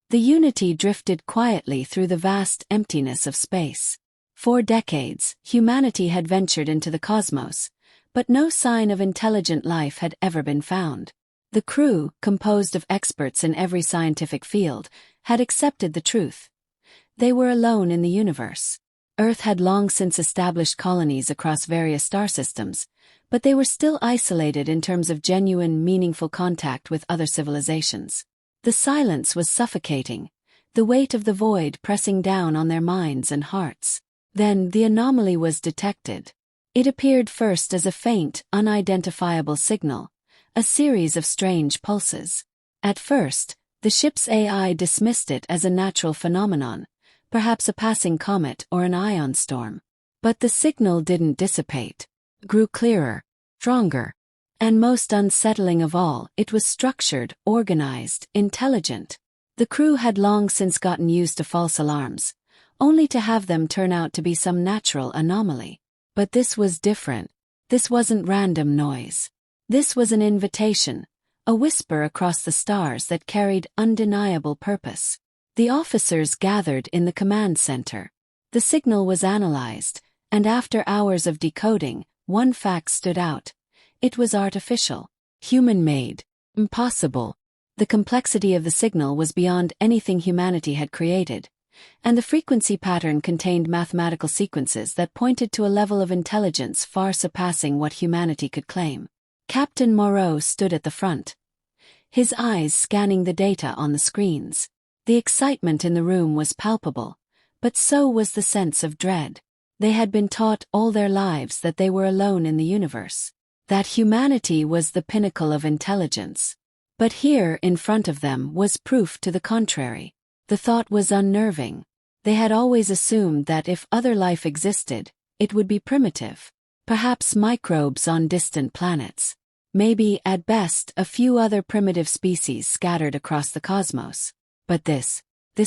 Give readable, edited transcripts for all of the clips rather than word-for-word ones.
The Unity drifted quietly through the vast emptiness of space. For decades, humanity had ventured into the cosmos, but no sign of intelligent life had ever been found. The crew, composed of experts in every scientific field, had accepted the truth. They were alone in the universe. Earth had long since established colonies across various star systems, but they were still isolated in terms of genuine, meaningful contact with other civilizations. The silence was suffocating, the weight of the void pressing down on their minds and hearts. Then the anomaly was detected. It appeared first as a faint, unidentifiable signal, a series of strange pulses. At first, the ship's AI dismissed it as a natural phenomenon, perhaps a passing comet or an ion storm. But the signal didn't dissipate. It grew clearer, stronger, and most unsettling of all, it was structured, organized, intelligent. The crew had long since gotten used to false alarms, only to have them turn out to be some natural anomaly. But this was different. This wasn't random noise. This was an invitation, a whisper across the stars that carried undeniable purpose. The officers gathered in the command center. The signal was analyzed, and after hours of decoding, one fact stood out. It was artificial, human-made, impossible. The complexity of the signal was beyond anything humanity had created, and the frequency pattern contained mathematical sequences that pointed to a level of intelligence far surpassing what humanity could claim. Captain Moreau stood at the front, his eyes scanning the data on the screens. The excitement in the room was palpable, but so was the sense of dread. They had been taught all their lives that they were alone in the universe, that humanity was the pinnacle of intelligence. But here, in front of them, was proof to the contrary. The thought was unnerving. They had always assumed that if other life existed, it would be primitive. Perhaps microbes on distant planets. Maybe, at best, a few other primitive species scattered across the cosmos. But this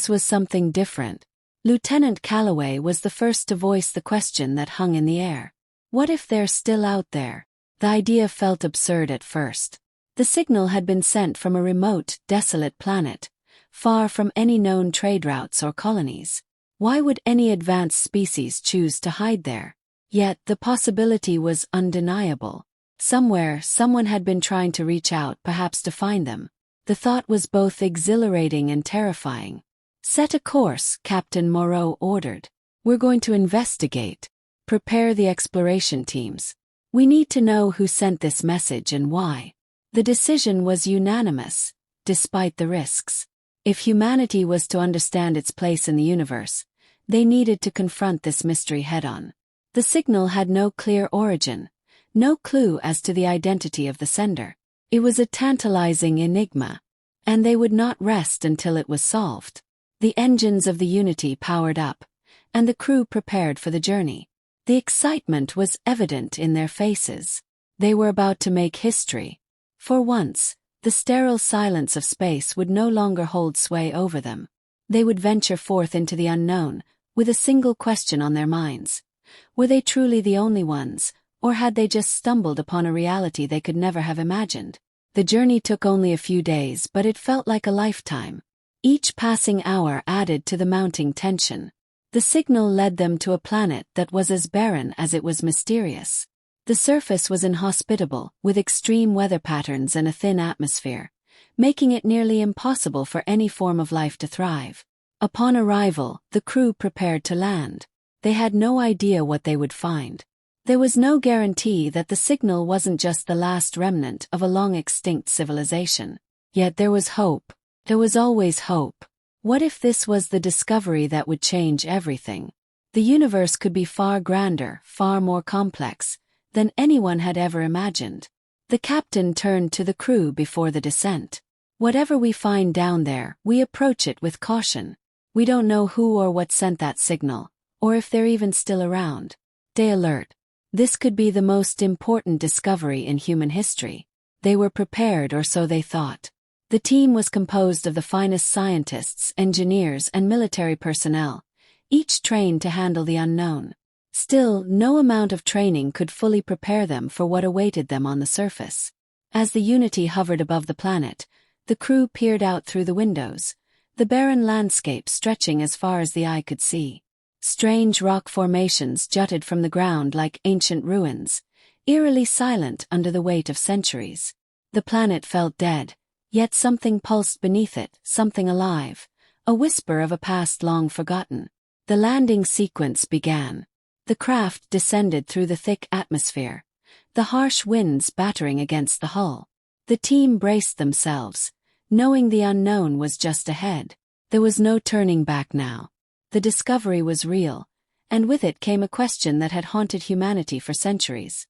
was something different. Lieutenant Calloway was the first to voice the question that hung in the air. What if they're still out there? The idea felt absurd at first. The signal had been sent from a remote, desolate planet, far from any known trade routes or colonies. Why would any advanced species choose to hide there? Yet the possibility was undeniable. Somewhere, someone had been trying to reach out, perhaps to find them. The thought was both exhilarating and terrifying. Set a course, Captain Moreau ordered. We're going to investigate. Prepare the exploration teams. We need to know who sent this message and why. The decision was unanimous, despite the risks. If humanity was to understand its place in the universe, they needed to confront this mystery head-on. The signal had no clear origin, no clue as to the identity of the sender. It was a tantalizing enigma, and they would not rest until it was solved. The engines of the Unity powered up, and the crew prepared for the journey. The excitement was evident in their faces. They were about to make history. For once, the sterile silence of space would no longer hold sway over them. They would venture forth into the unknown, with a single question on their minds. Were they truly the only ones, or had they just stumbled upon a reality they could never have imagined? The journey took only a few days, but it felt like a lifetime. Each passing hour added to the mounting tension. The signal led them to a planet that was as barren as it was mysterious. The surface was inhospitable, with extreme weather patterns and a thin atmosphere, making it nearly impossible for any form of life to thrive. Upon arrival, the crew prepared to land. They had no idea what they would find. There was no guarantee that the signal wasn't just the last remnant of a long-extinct civilization. Yet there was hope. There was always hope. What if this was the discovery that would change everything? The universe could be far grander, far more complex, than anyone had ever imagined. The captain turned to the crew before the descent. Whatever we find down there, we approach it with caution. We don't know who or what sent that signal, or if they're even still around. Stay alert. This could be the most important discovery in human history. They were prepared, or so they thought. The team was composed of the finest scientists, engineers, and military personnel, each trained to handle the unknown. Still, no amount of training could fully prepare them for what awaited them on the surface. As the Unity hovered above the planet, the crew peered out through the windows, the barren landscape stretching as far as the eye could see. Strange rock formations jutted from the ground like ancient ruins, eerily silent under the weight of centuries. The planet felt dead, yet something pulsed beneath it, something alive, a whisper of a past long forgotten. The landing sequence began. The craft descended through the thick atmosphere, the harsh winds battering against the hull. The team braced themselves, knowing the unknown was just ahead. There was no turning back now. The discovery was real, and with it came a question that had haunted humanity for centuries.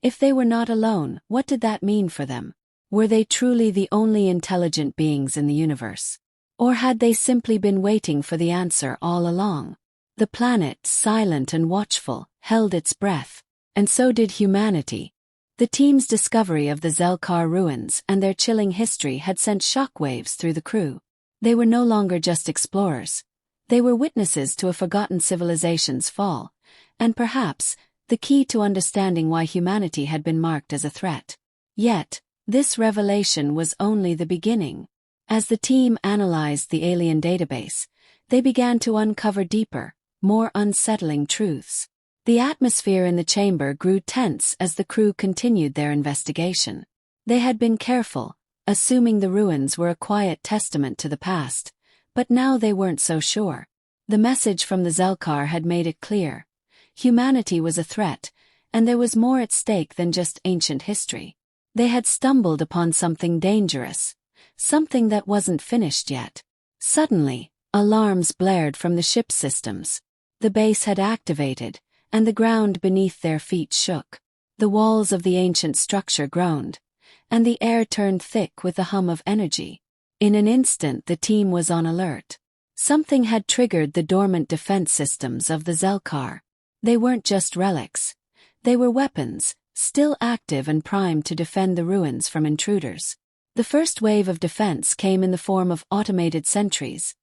If they were not alone, what did that mean for them? Were they truly the only intelligent beings in the universe? Or had they simply been waiting for the answer all along? The planet, silent and watchful, held its breath, and so did humanity. The team's discovery of the Xel'Kar ruins and their chilling history had sent shockwaves through the crew. They were no longer just explorers. They were witnesses to a forgotten civilization's fall, and perhaps the key to understanding why humanity had been marked as a threat. Yet, this revelation was only the beginning. As the team analyzed the alien database, they began to uncover deeper, more unsettling truths. The atmosphere in the chamber grew tense as the crew continued their investigation. They had been careful, assuming the ruins were a quiet testament to the past, but now they weren't so sure. The message from the Xel'Kar had made it clear. Humanity was a threat, and there was more at stake than just ancient history. They had stumbled upon something dangerous, something that wasn't finished yet. Suddenly, alarms blared from the ship's systems. The base had activated, and the ground beneath their feet shook. The walls of the ancient structure groaned, and the air turned thick with the hum of energy. In an instant the team was on alert. Something had triggered the dormant defense systems of the Xel'Kar. They weren't just relics. They were weapons, still active and primed to defend the ruins from intruders. The first wave of defense came in the form of automated sentries,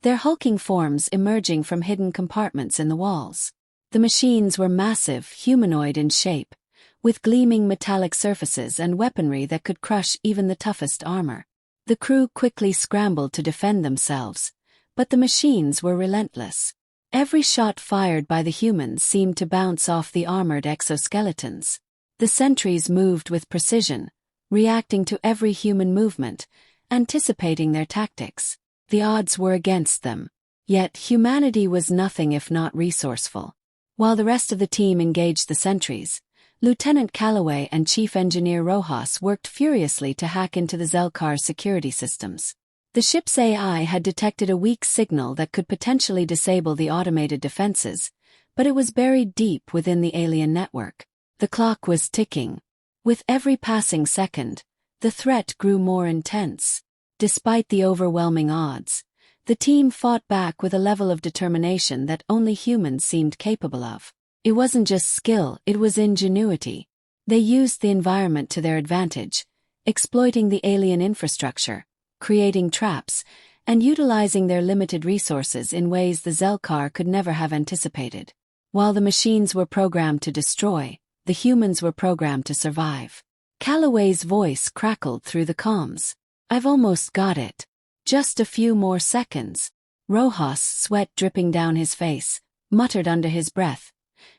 their hulking forms emerging from hidden compartments in the walls. The machines were massive, humanoid in shape, with gleaming metallic surfaces and weaponry that could crush even the toughest armor. The crew quickly scrambled to defend themselves, but the machines were relentless. Every shot fired by the humans seemed to bounce off the armored exoskeletons. The sentries moved with precision, reacting to every human movement, anticipating their tactics. The odds were against them, yet humanity was nothing if not resourceful. While the rest of the team engaged the sentries, Lieutenant Calloway and Chief Engineer Rojas worked furiously to hack into the Xel'Kar's security systems. The ship's AI had detected a weak signal that could potentially disable the automated defenses, but it was buried deep within the alien network. The clock was ticking. With every passing second, the threat grew more intense. Despite the overwhelming odds, the team fought back with a level of determination that only humans seemed capable of. It wasn't just skill, it was ingenuity. They used the environment to their advantage, exploiting the alien infrastructure, creating traps, and utilizing their limited resources in ways the Xel'Kar could never have anticipated. While the machines were programmed to destroy, the humans were programmed to survive. Calloway's voice crackled through the comms. "I've almost got it. Just a few more seconds." Rojas, sweat dripping down his face, muttered under his breath,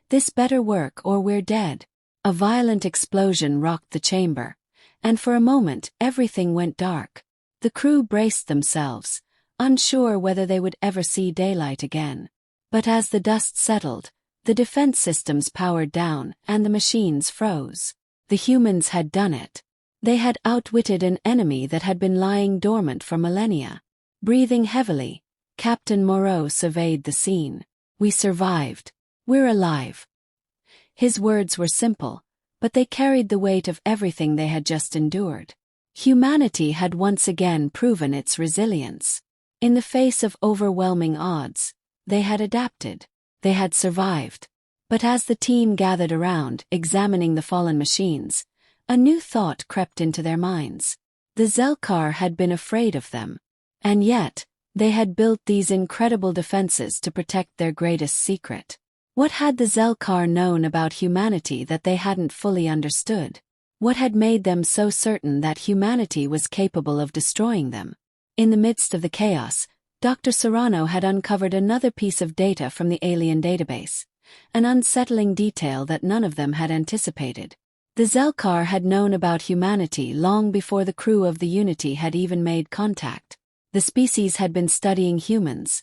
"This better work or we're dead." A violent explosion rocked the chamber, and for a moment everything went dark. The crew braced themselves, unsure whether they would ever see daylight again. But as the dust settled, the defense systems powered down and the machines froze. The humans had done it. They had outwitted an enemy that had been lying dormant for millennia. Breathing heavily, Captain Moreau surveyed the scene. "We survived. We're alive." His words were simple, but they carried the weight of everything they had just endured. Humanity had once again proven its resilience. In the face of overwhelming odds, they had adapted. They had survived. But as the team gathered around, examining the fallen machines, a new thought crept into their minds. The Xel'Kar had been afraid of them. And yet, they had built these incredible defenses to protect their greatest secret. What had the Xel'Kar known about humanity that they hadn't fully understood? What had made them so certain that humanity was capable of destroying them? In the midst of the chaos, Dr. Serrano had uncovered another piece of data from the alien database, an unsettling detail that none of them had anticipated. The Xel'Kar had known about humanity long before the crew of the Unity had even made contact. The species had been studying humans,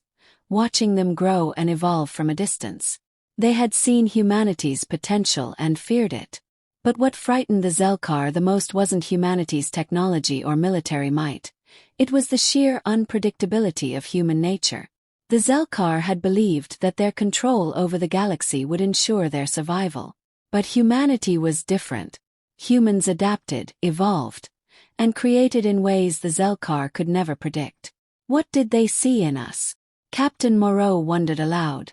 watching them grow and evolve from a distance. They had seen humanity's potential and feared it. But what frightened the Xel'Kar the most wasn't humanity's technology or military might. It was the sheer unpredictability of human nature. The Xel'Kar had believed that their control over the galaxy would ensure their survival. But humanity was different. Humans adapted, evolved, and created in ways the Xel'Kar could never predict. What did they see in us? Captain Moreau wondered aloud,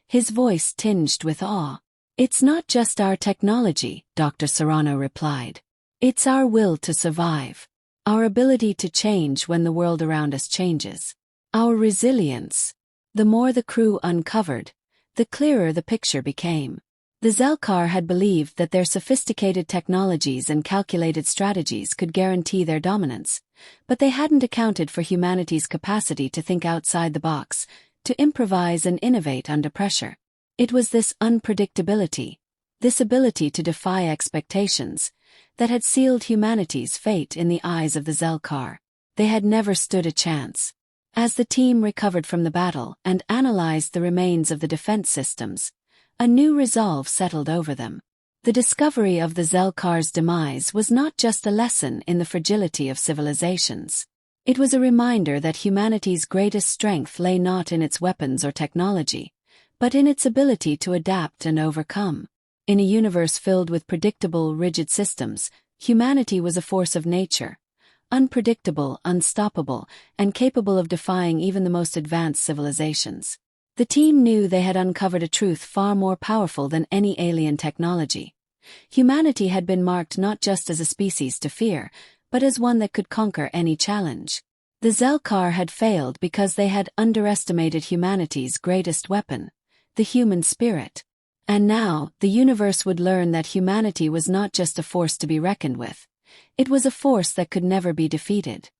his voice tinged with awe. It's not just our technology, Dr. Serrano replied. It's our will to survive. Our ability to change when the world around us changes. Our resilience. The more the crew uncovered, the clearer the picture became. The Xel'Kar had believed that their sophisticated technologies and calculated strategies could guarantee their dominance, but they hadn't accounted for humanity's capacity to think outside the box, to improvise and innovate under pressure. It was this unpredictability, this ability to defy expectations, that had sealed humanity's fate in the eyes of the Xel'Kar. They had never stood a chance. As the team recovered from the battle and analyzed the remains of the defense systems, a new resolve settled over them. The discovery of the Xel'Kar's demise was not just a lesson in the fragility of civilizations. It was a reminder that humanity's greatest strength lay not in its weapons or technology, but in its ability to adapt and overcome. In a universe filled with predictable, rigid systems, humanity was a force of nature, unpredictable, unstoppable, and capable of defying even the most advanced civilizations. The team knew they had uncovered a truth far more powerful than any alien technology. Humanity had been marked not just as a species to fear, but as one that could conquer any challenge. The Xel'Kar had failed because they had underestimated humanity's greatest weapon, the human spirit. And now, the universe would learn that humanity was not just a force to be reckoned with. It was a force that could never be defeated.